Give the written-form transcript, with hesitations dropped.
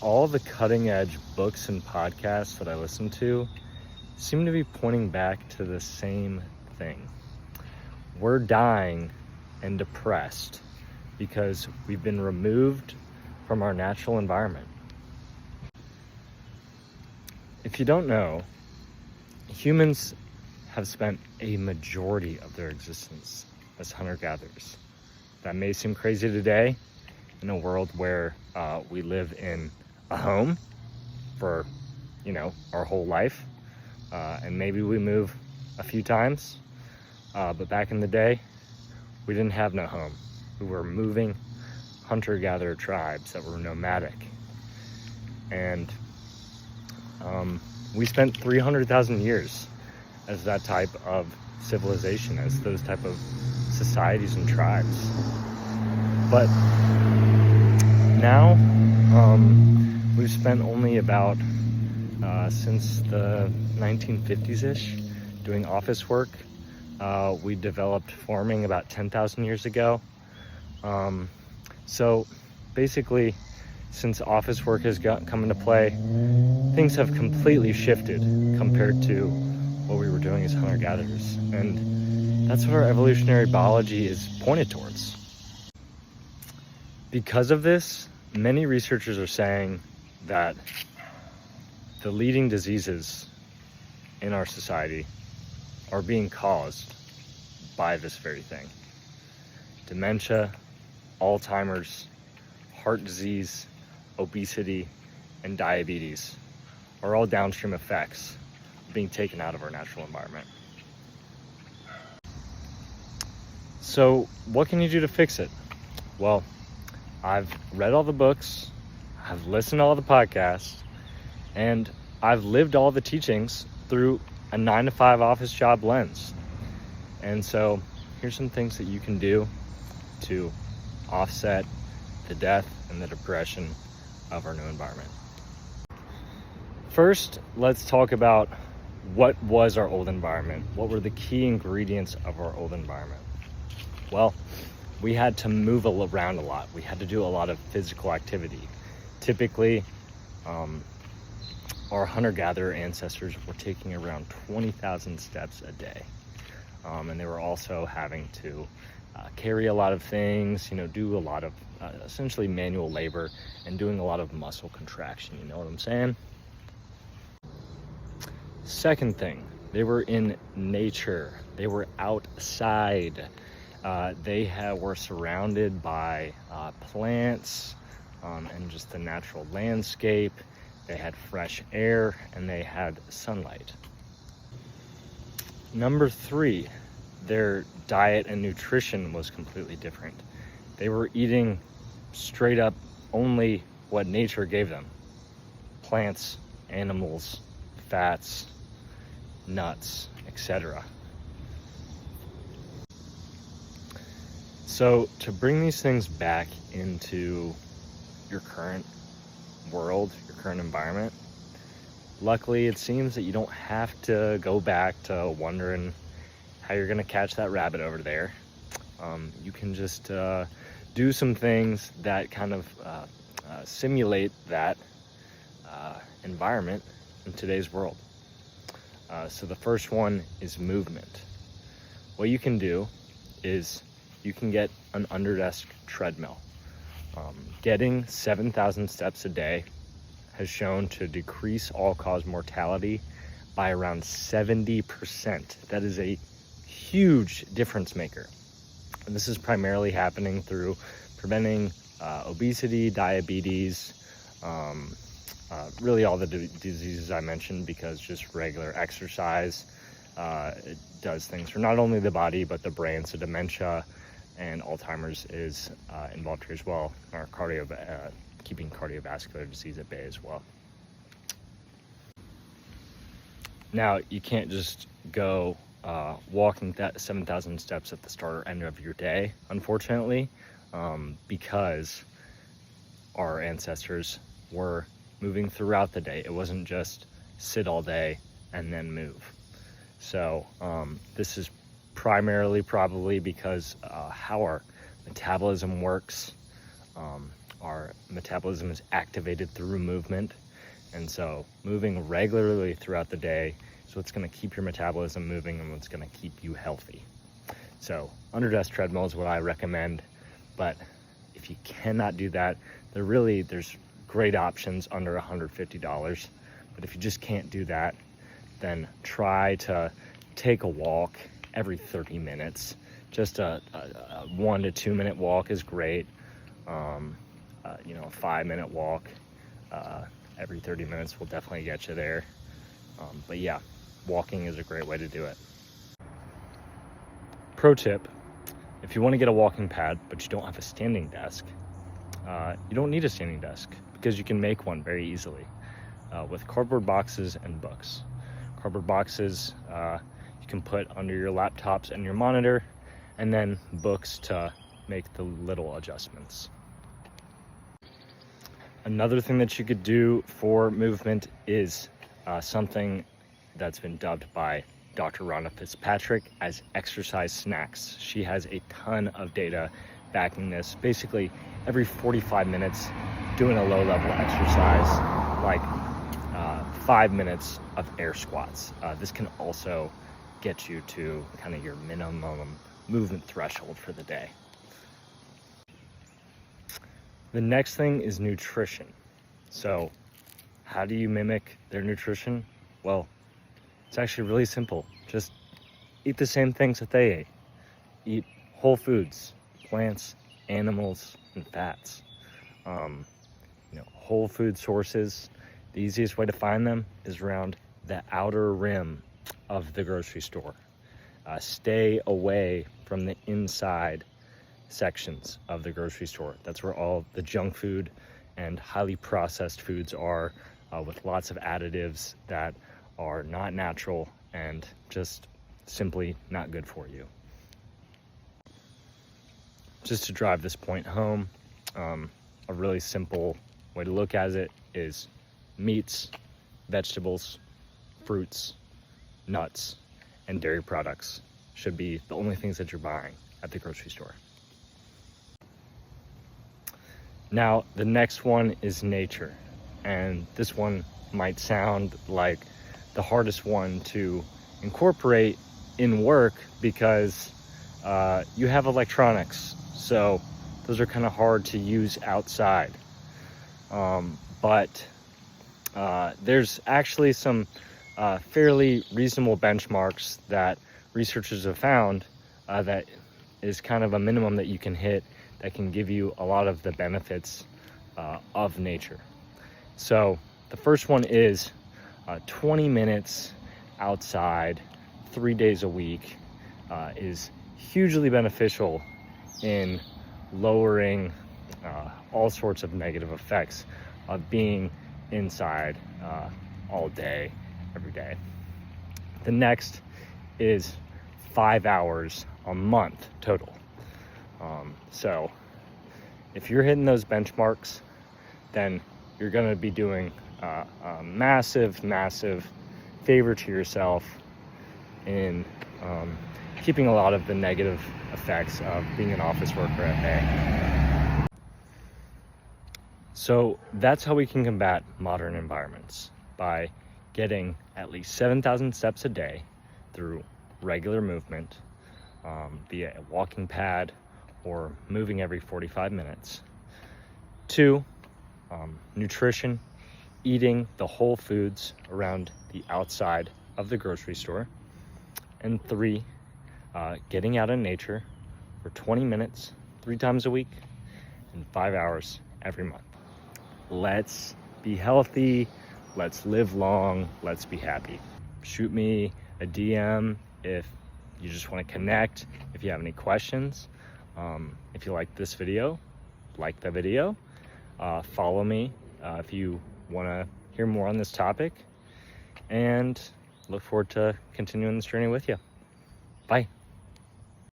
all the cutting edge books and podcasts that I listen to seem to be pointing back to the same thing. We're dying and depressed because we've been removed from our natural environment. If you don't know, humans have spent a majority of their existence as hunter-gatherers. That may seem crazy today in a world where we live in a home for, our whole life, and maybe we move a few times, but back in the day, we didn't have no home. We were moving hunter-gatherer tribes that were nomadic, and we spent 300,000 years as that type of civilization, as those type of societies and tribes. But now, we've spent only about, since the 1950s-ish, doing office work. We developed farming about 10,000 years ago. So basically, since office work has come into play, things have completely shifted compared to what we were doing as hunter-gatherers. And that's what our evolutionary biology is pointed towards. Because of this, many researchers are saying that the leading diseases in our society are being caused by this very thing. Dementia, Alzheimer's, heart disease, obesity, and diabetes are all downstream effects of being taken out of our natural environment. So what can you do to fix it? Well, I've read all the books, I've listened to all the podcasts, and I've lived all the teachings through a 9-to-5 office job lens. And so here's some things that you can do to offset the death and the depression of our new environment. First, let's talk about what was our old environment. What were the key ingredients of our old environment? Well, we had to move around a lot. We had to do a lot of physical activity. Typically, our hunter-gatherer ancestors were taking around 20,000 steps a day. And they were also having to carry a lot of things, do a lot of essentially manual labor and doing a lot of muscle contraction. You know what I'm saying? Second thing, they were in nature. They were outside. They were surrounded by plants and just the natural landscape. They had fresh air and they had sunlight. Number 3, their diet and nutrition was completely different. They were eating straight up only what nature gave them. Plants, animals, fats, nuts, etc. So to bring these things back into your current world, your current environment, luckily it seems that you don't have to go back to wondering how you're going to catch that rabbit over there. You can just do some things that kind of simulate that environment in today's world. So the first one is movement. What you can do is you can get an underdesk treadmill. Getting 7,000 steps a day has shown to decrease all-cause mortality by around 70%. That is a huge difference maker. And this is primarily happening through preventing obesity, diabetes, really all the diseases I mentioned, because just regular exercise it does things for not only the body but the brain. So dementia and Alzheimer's is involved here as well, or keeping cardiovascular disease at bay as well. Now, you can't just go walking that 7,000 steps at the start or end of your day, unfortunately, because our ancestors were moving throughout the day. It wasn't just sit all day and then move. So this is primarily probably because how our metabolism works. Our metabolism is activated through movement. And so moving regularly throughout the day is what's going to keep your metabolism moving and what's going to keep you healthy. So under desk treadmill is what I recommend. But if you cannot do that, there's great options under $150. But if you just can't do that, then try to take a walk every 30 minutes. Just a 1 to 2 minute walk is great. A 5-minute walk every 30 minutes will definitely get you there. But yeah, walking is a great way to do it. Pro tip, if you want to get a walking pad, but you don't have a standing desk, you don't need a standing desk because you can make one very easily with cardboard boxes and books. Cardboard boxes you can put under your laptops and your monitor, and then books to make the little adjustments. Another thing that you could do for movement is something that's been dubbed by Dr. Rhonda Fitzpatrick as exercise snacks. She has a ton of data backing this. Basically, every 45 minutes, doing a low-level exercise, like 5 minutes of air squats. This can also get you to kind of your minimum movement threshold for the day. The next thing is nutrition. So how do you mimic their nutrition? Well, it's actually really simple. Just eat the same things that they ate. Eat whole foods, plants, animals, and fats. Whole food sources. The easiest way to find them is around the outer rim of the grocery store. Stay away from the inside sections of the grocery store. That's where all the junk food and highly processed foods are, with lots of additives that are not natural and just simply not good for you. Just to drive this point home, a really simple way to look at it is meats, vegetables, fruits, nuts, and dairy products should be the only things that you're buying at the grocery store. Now, the next one is nature. And this one might sound like the hardest one to incorporate in work because you have electronics. So those are kind of hard to use outside. But there's actually some fairly reasonable benchmarks that researchers have found that is kind of a minimum that you can hit that can give you a lot of the benefits of nature. So the first one is 20 minutes outside 3 days a week is hugely beneficial in lowering all sorts of negative effects of being inside all day, every day. The next is 5 hours a month total. So if you're hitting those benchmarks, then you're going to be doing a massive favor to yourself in keeping a lot of the negative effects of being an office worker at bay. So that's how we can combat modern environments, by getting at least 7,000 steps a day through regular movement, via a walking pad or moving every 45 minutes. 2, nutrition, eating the whole foods around the outside of the grocery store. And 3, getting out in nature for 20 minutes 3 times a week and 5 hours every month. Let's be healthy, let's live long, let's be happy. Shoot me a DM if you just want to connect, if you have any questions. If you like this video, like the video. Follow me if you want to hear more on this topic, and look forward to continuing this journey with you. Bye.